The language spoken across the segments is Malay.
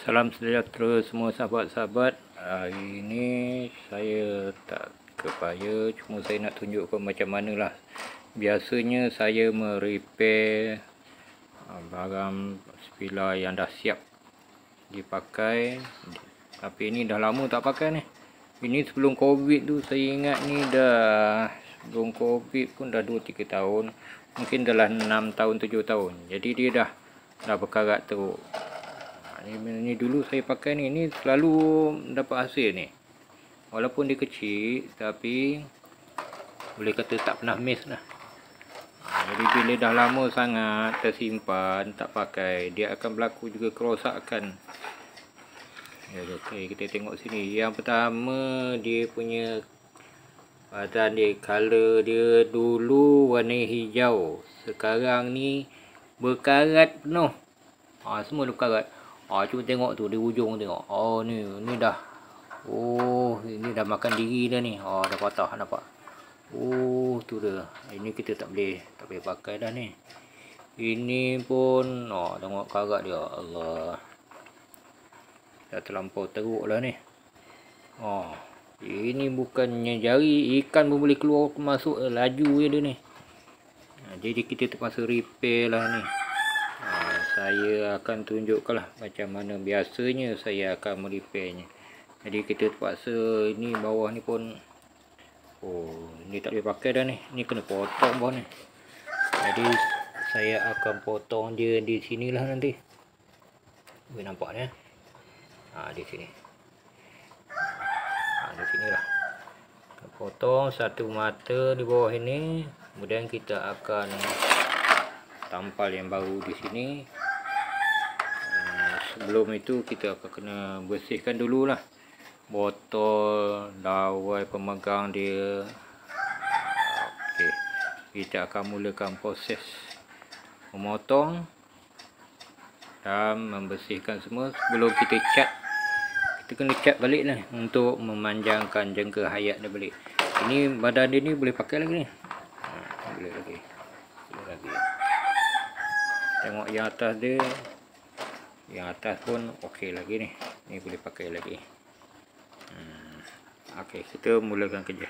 Salam sejahtera semua sahabat-sahabat. Hari ini saya tak kepaya, cuma saya nak tunjukkan macam manalah biasanya saya merepair barang spila yang dah siap dipakai. Tapi ini dah lama tak pakai ni. Ini sebelum Covid tu, saya ingat ni dah sebelum Covid pun dah 2-3 tahun. Mungkin dalam 6 tahun 7 tahun. Jadi dia dah berkarat teruk. Ini dulu saya pakai ni selalu dapat hasil ni. Walaupun dia kecil, tapi boleh kata tak pernah miss lah. Jadi bila dah lama sangat tersimpan tak pakai, dia akan berlaku juga kerosakan. Okay, kita tengok sini. Yang pertama, dia punya badan dia, color dia dulu warna hijau. Sekarang ni berkarat penuh. Semua dah berkarat. Cuba tengok tu di ujung tengok. Ni dah. Ini dah makan diri dah ni. Dah patah nampak. Tu dah. Ini kita tak boleh pakai dah ni. Ini pun tengok karat dia. Allah. Dah terlampau teruk lah ni. Ini bukannya jari, ikan pun boleh keluar masuk laju je dia ni. Jadi kita terpaksa repair lah ni. Saya akan tunjukkanlah macam mana biasanya saya akan merepairnya. Jadi kita terpaksa, ini bawah ni pun ni tak boleh pakai dah ni. Ni kena potong bawah ni. Jadi saya akan potong dia di sinilah nanti. Boleh nampak ni di sini. Di sinilah. Kita potong satu mata di bawah ini. Kemudian kita akan tampal yang baru di sini. Sebelum itu kita akan kena bersihkan dululah botol, dawai pemegang dia. Okey, kita akan mulakan proses memotong dan membersihkan semua. Sebelum kita cat, kita kena cat balik lah untuk memanjangkan jangka hayat dia balik. Ini badan dia ni boleh pakai lagi ni. Boleh lagi. Tengok yang atas dia. Yang atas pun okey lagi ni. Ni boleh pakai lagi. Okey, kita mulakan kerja.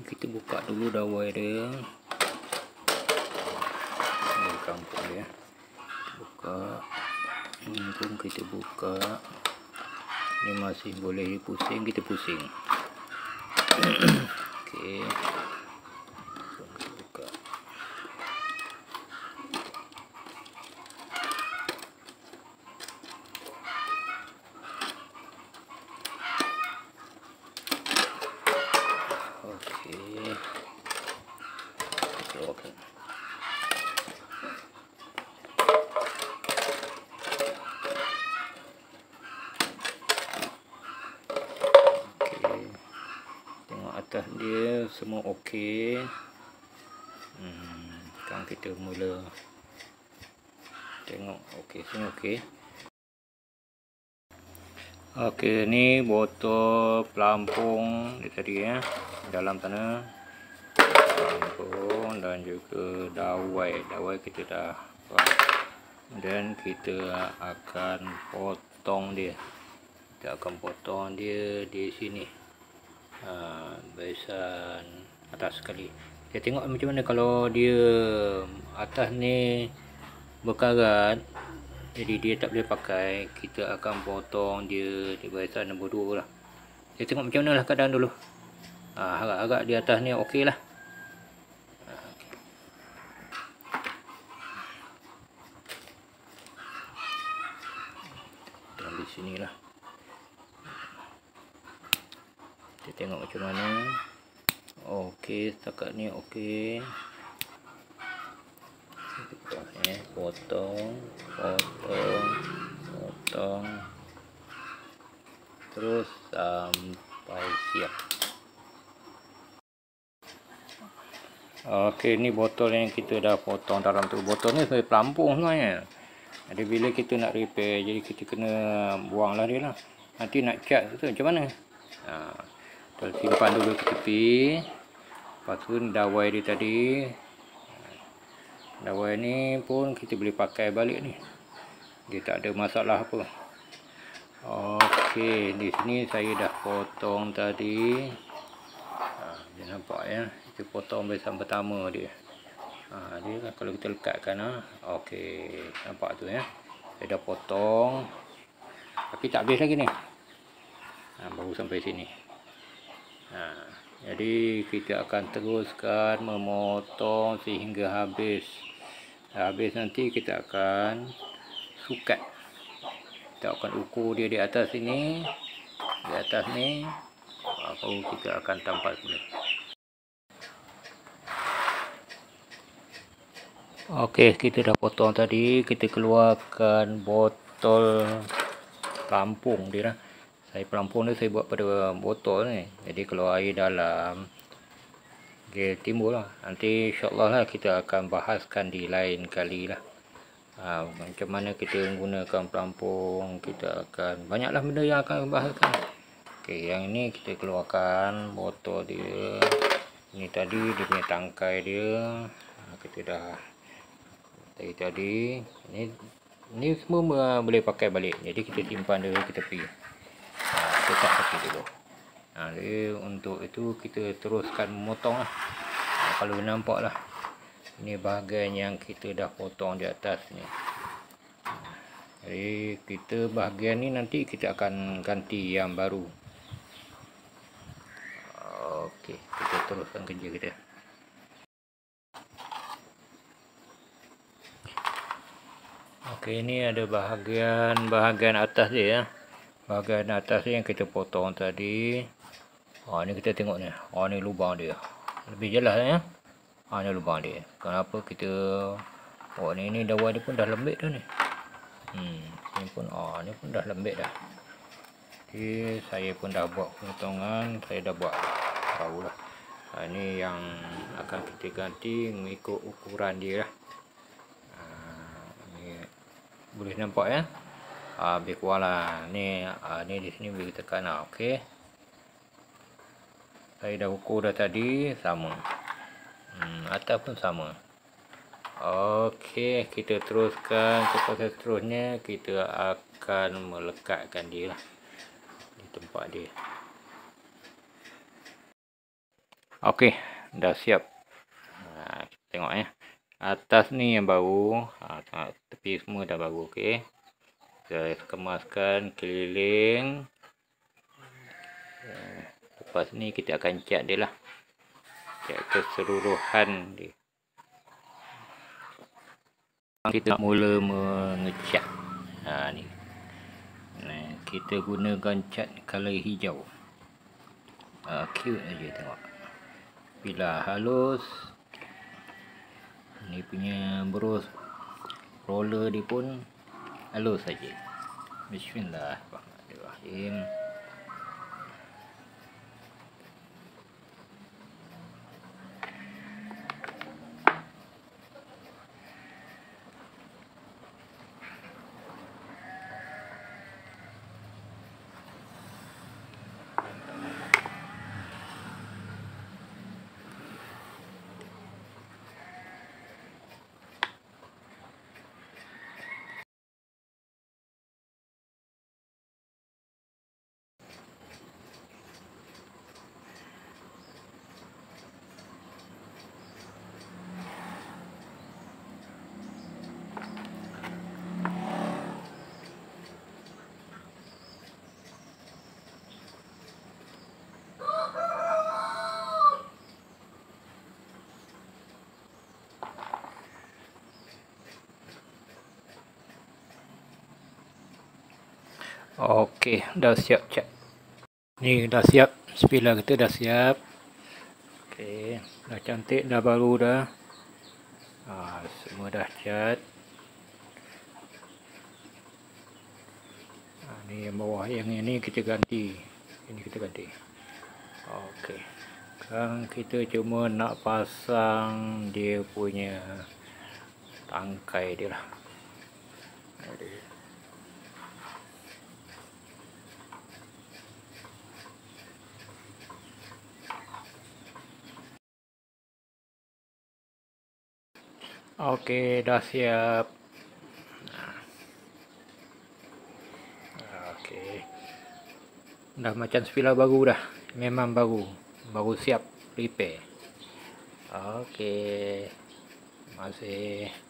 Kita buka dulu dawai dia. Ini kampung dia. Kita buka. Ini pun kita buka. Ini masih boleh pusing, kita pusing. Okey. Kita buka. Tengok atas dia semua okey. Sekarang kita mula tengok okey, semua okey. Okey, ni botol pelampung dia tadi dalam sana. Pelampung dan juga dawai. Dawai kita dah dan kita akan potong dia. Kita akan potong dia di sini. Barisan atas sekali. Kita tengok macam mana kalau dia atas ni berkarat, jadi dia tak boleh pakai, kita akan potong dia di barisan nombor 2 lah. Kita tengok macam mana lah keadaan dulu. Harap-harap di atas ni okey lah. Kita ambil sini lah. Kita tengok macam mana. Okey, setakat ni okey. Potong, terus sampai siap. Okey, ni botol yang kita dah potong dalam tu. Botol ni sebagai pelampung sebenarnya. Jadi bila kita nak repair, jadi kita kena buang lah dia lah. Nanti nak cat tu macam mana? Kita simpan dulu ke tepi. Lepas tu dawai dia tadi. Dawai ni pun kita boleh pakai balik ni. Dia tak ada masalah apa. Okey, di sini saya dah potong tadi. Dia nampak ya. Kita potong barisan pertama dia. Dia kan kalau kita lekatkan okey, nampak tu ya. Saya dah potong. Tapi tak habis lagi ni. Baru sampai sini. Jadi kita akan teruskan memotong sehingga habis. Habis nanti kita akan sukat. Kita akan ukur dia di atas sini, di atas ni, baru kita akan tampal semula. Okey, kita dah potong tadi. Kita keluarkan botol pelampung dia lah. Saya pelampung ni saya buat pada botol ni. Jadi kalau air dalam, dia timbul lah. Nanti insyaAllah lah kita akan bahaskan di lain kali lah. Macam mana kita menggunakan pelampung. Kita akan, banyaklah benda yang akan bahaskan. Okey, yang ini kita keluarkan botol dia. Ini tadi dia punya tangkai dia. Kita dah tadi ini semua boleh pakai balik. Jadi kita simpan dulu ke tepi. Letak tepi dulu. Jadi untuk itu kita teruskan memotong lah. Kalau nampak lah, ini bahagian yang kita dah potong di atas ni. Jadi kita bahagian ni nanti kita akan ganti yang baru. Okey, kita teruskan kerja kita. Okey, ini ada bahagian atas dia ya. Bahagian atas dia yang kita potong tadi. Ni kita tengok ni. Ni lubang dia. Lebih jelas ya. Ni lubang dia. Kenapa kita ni dawai dia pun dah lembik dah ni. Ni pun ni pun dah lembik dah. Jadi saya pun dah buat pemotongan, saya dah buat barulah. Ini yang akan kita ganti mengikut ukuran dia lah. Boleh nampak ya. Lebih kurang lah. Ni di sini boleh tekan lah. Okey. Saya dah ukur dah tadi. Sama. Atas pun sama. Okey. Kita teruskan ke proses seterusnya. Kita akan melekatkan dia lah. Di tempat dia. Okey. Dah siap. Kita tengok ya. Atas ni yang baru, tepi semua dah baru. Okey, saya kemaskan keliling. Lepas ni kita akan cat dia lah, cat keseluruhan dia. Kita mula mengecat. Ni kita gunakan cat color hijau. Cute aja tengok. Bila halus, ni punya brush roller dia pun halus saja. Bismillahirrahmanirrahim. Okey, dah siap cat. Ni dah siap, spiller kita dah siap. Okey, dah cantik, dah baru dah. Semua dah cat. Ni yang bawah, yang ini kita ganti. Ini kita ganti. Okey. Sekarang kita cuma nak pasang dia punya tangkai dia lah. Okey, dah siap. Okey. Dah macam spiller baru dah. Memang baru. Baru siap repair. Okey. Terima kasih.